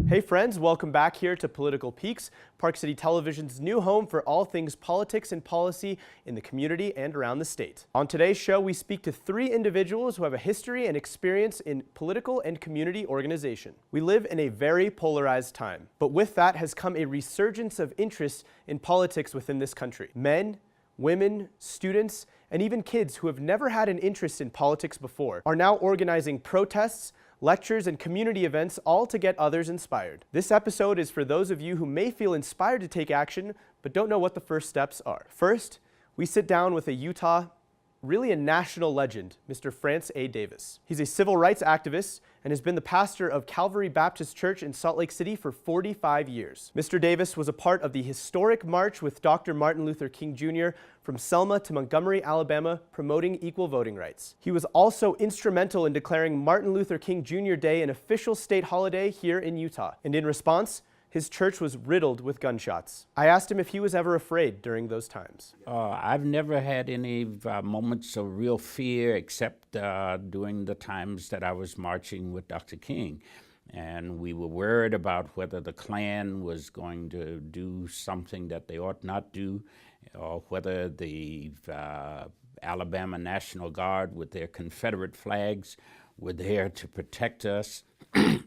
Hey friends, welcome back here to Political Peaks, Park City Television's new home for all things politics and policy in the community and around the state. On today's show, we speak to three individuals who have a history and experience in political and community organization. We live in a very polarized time, but with that has come a resurgence of interest in politics within this country. Men, women, students, and even kids who have never had an interest in politics before are now organizing protests, lectures, and community events, all to get others inspired. This episode is for those of you who may feel inspired to take action, but don't know what the first steps are. First, we sit down with a Utah, really a national legend, Mr. France A. Davis. He's a civil rights activist and has been the pastor of Calvary Baptist Church in Salt Lake City for 45 years. Mr. Davis was a part of the historic march with Dr. Martin Luther King Jr. from Selma to Montgomery, Alabama, promoting equal voting rights. He was also instrumental in declaring Martin Luther King Jr. Day an official state holiday here in Utah. And in response, his church was riddled with gunshots. I asked him if he was ever afraid during those times. I've never had any moments of real fear except during the times that I was marching with Dr. King. And we were worried about whether the Klan was going to do something that they ought not do, or whether the Alabama National Guard with their Confederate flags were there to protect us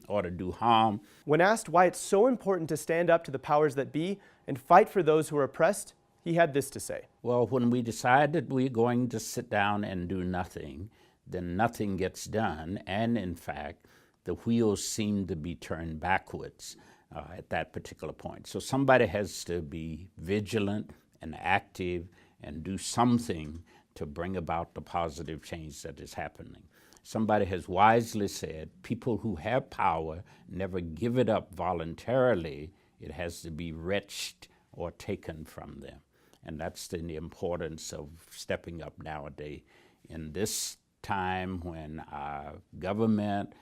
or to do harm. When asked why it's so important to stand up to the powers that be and fight for those who are oppressed, he had this to say. Well, when we decide that we're going to sit down and do nothing, then nothing gets done. And in fact, the wheels seem to be turned backwards at that particular point. So somebody has to be vigilant and active and do something to bring about the positive change that is happening. Somebody has wisely said, people who have power never give it up voluntarily. It has to be wrenched or taken from them. And that's the importance of stepping up nowadays. In this time when our government,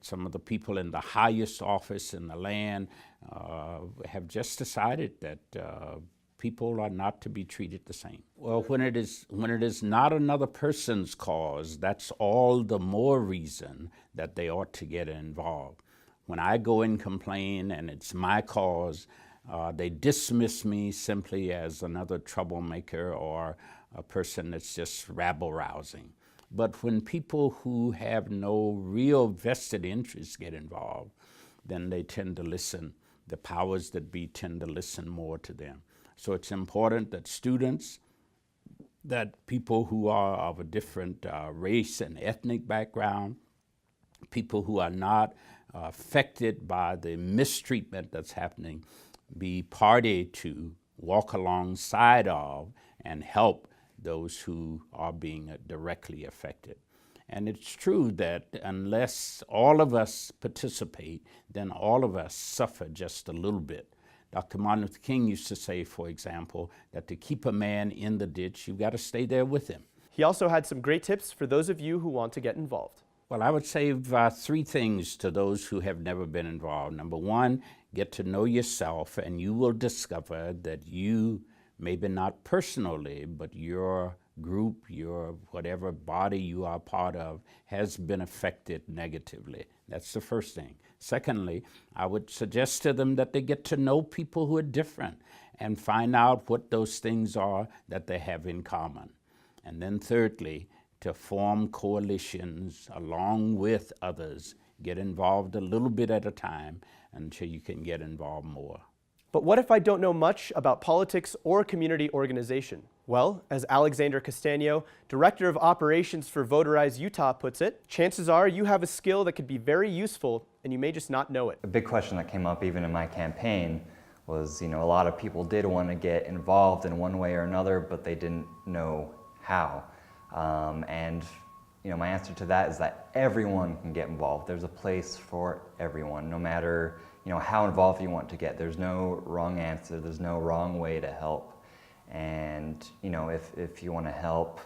some of the people in the highest office in the land have just decided that people are not to be treated the same. Well, when it is not another person's cause, that's all the more reason that they ought to get involved. When I go and complain and it's my cause, they dismiss me simply as another troublemaker or a person that's just rabble-rousing. But when people who have no real vested interest get involved, then they tend to listen. The powers that be tend to listen more to them. So it's important that students, that people who are of a different race and ethnic background, people who are not affected by the mistreatment that's happening, be party to, walk alongside of, and help those who are being directly affected. And it's true that unless all of us participate, then all of us suffer just a little bit. Dr. Martin Luther King used to say, for example, that to keep a man in the ditch, you've got to stay there with him. He also had some great tips for those of you who want to get involved. Well, I would say three things to those who have never been involved. Number one, get to know yourself, and you will discover that you, maybe not personally, but your group, your whatever body you are part of, has been affected negatively. That's the first thing. Secondly, I would suggest to them that they get to know people who are different and find out what those things are that they have in common. And then thirdly, to form coalitions along with others. Get involved a little bit at a time until you can get involved more. But what if I don't know much about politics or community organization? Well, as Alexander Castagno, Director of Operations for Voterize Utah, puts it, chances are you have a skill that could be very useful and you may just not know it. A big question that came up even in my campaign was, a lot of people did want to get involved in one way or another, but they didn't know how. My answer to that is that everyone can get involved. There's a place for everyone, no matter how involved you want to get. There's no wrong answer. There's no wrong way to help. And if you want to help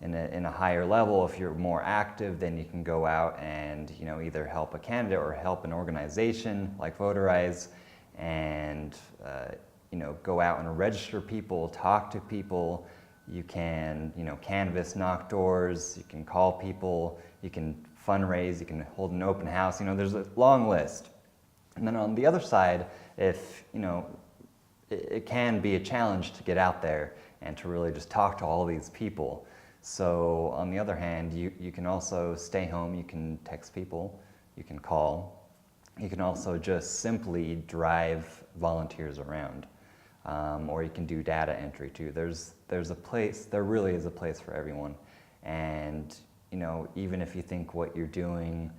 in a higher level, if you're more active, then you can go out and either help a candidate or help an organization like Voterize, and go out and register people, talk to people. You can canvass, knock doors. You can call people. You can fundraise. You can hold an open house. There's a long list. And then on the other side, if, you know, it can be a challenge to get out there and to really just talk to all these people. So on the other hand, you can also stay home, you can text people, you can call, you can also just simply drive volunteers around, or you can do data entry too. There's a place, there really is a place for everyone. And, you know, even if you think what you're doing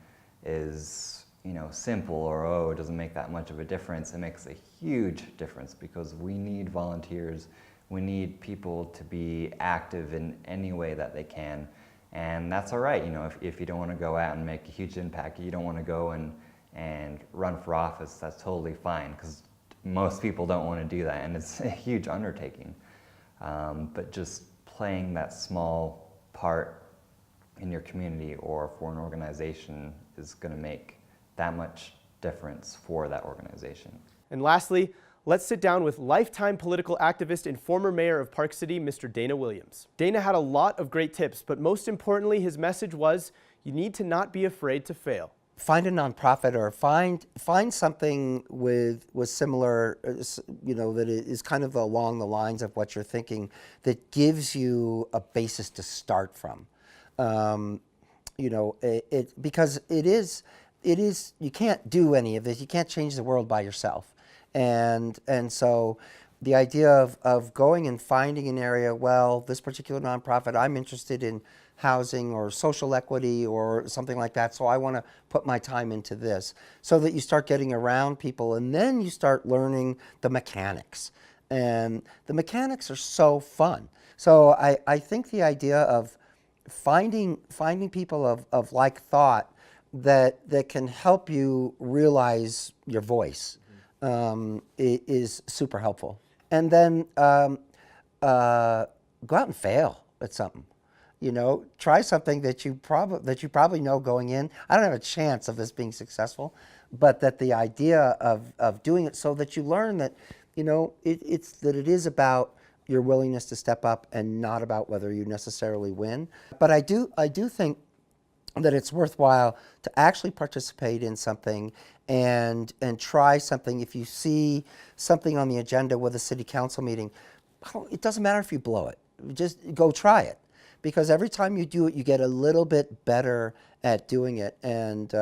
is, you know, simple, or, oh, it doesn't make that much of a difference, it makes a huge difference, because we need volunteers. We need people to be active in any way that they can. And that's all right, you know, if you don't want to go out and make a huge impact, you don't want to go and run for office, that's totally fine, because most people don't want to do that, and it's a huge undertaking. But just playing that small part in your community or for an organization is going to make that much difference for that organization. And lastly, let's sit down with lifetime political activist and former mayor of Park City, Mr. Dana Williams. Dana had a lot of great tips, but most importantly, his message was, you need to not be afraid to fail. Find a nonprofit, or find something with similar, you know, that is kind of along the lines of what you're thinking, that gives you a basis to start from. You know, because it is, you can't do any of this. You can't change the world by yourself. And so the idea of going and finding an area, well, this particular nonprofit, I'm interested in housing or social equity or something like that, so I want to put my time into this, so that you start getting around people, and then you start learning the mechanics. And the mechanics are so fun. So I think the idea of finding people of like thought that can help you realize your voice is super helpful. And then go out and fail at something. You know, try something that you probably know going in, I don't have a chance of this being successful, but that the idea of doing it, so that you learn that, you know, it is about your willingness to step up and not about whether you necessarily win. But I do think that it's worthwhile to actually participate in something and try something. If you see something on the agenda with a city council meeting, it doesn't matter if you blow it. Just go try it. Because every time you do it, you get a little bit better at doing it, and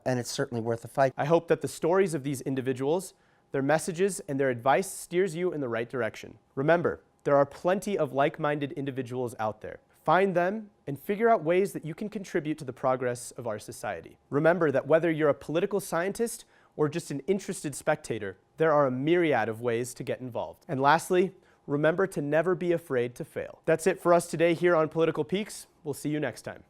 it's certainly worth a fight. I hope that the stories of these individuals, their messages, and their advice steers you in the right direction. Remember, there are plenty of like-minded individuals out there. Find them and figure out ways that you can contribute to the progress of our society. Remember that whether you're a political scientist or just an interested spectator, there are a myriad of ways to get involved. And lastly, remember to never be afraid to fail. That's it for us today here on Political Peaks. We'll see you next time.